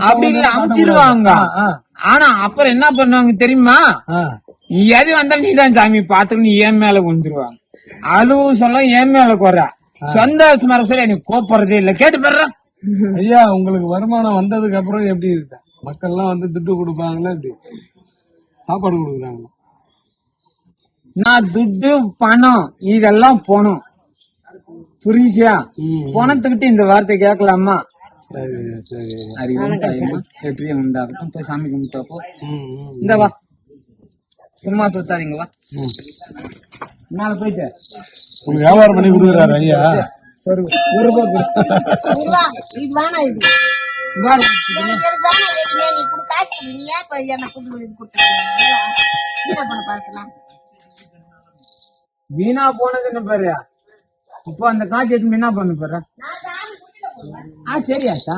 அப்படின்னு அமிச்சிருவாங்க. ஆனா அப்புறம் என்ன பண்ணுவாங்க தெரியுமா? எது வந்தாலும் நீதான் சாமி பாத்துக்கணும், நீ ஏன் மேல விழுந்துருவாங்க. அழுவு சொல்ல ஏன் மேல குறை, சொந்த சுமார சொல்ல எனக்கு கோப்படுறதே இல்ல. கேட்டு பாரு ஐயா, உங்களுக்கு வருமானம் வந்ததுக்கு அப்புறம் எப்படி இருக்கு? மக்கள் எல்லாம் வந்து துட்டு கொடுப்பாங்களா, எப்படி சாப்பாடு கொடுக்குறாங்க? நான் துட்டு பணம் இதெல்லாம் போனோம், புரியுசியா? பணத்துக்கிட்ட இந்த வார்த்தை கேட்கலாமா? வெற்றியை உண்டாகட்டும். போய் சாமி கும்பிட்டப்போ இந்த வா, சும்மா சுத்தாதீங்க, வா மேல போயிட்டு வியாபாரம் பண்ணி கொடுக்குறாரு ஐயா. சரி, வீணா போனதுன்னு பாரு. இப்போ அந்த காசு எடுத்து என்ன பண்ண போற? சரியாச்சா?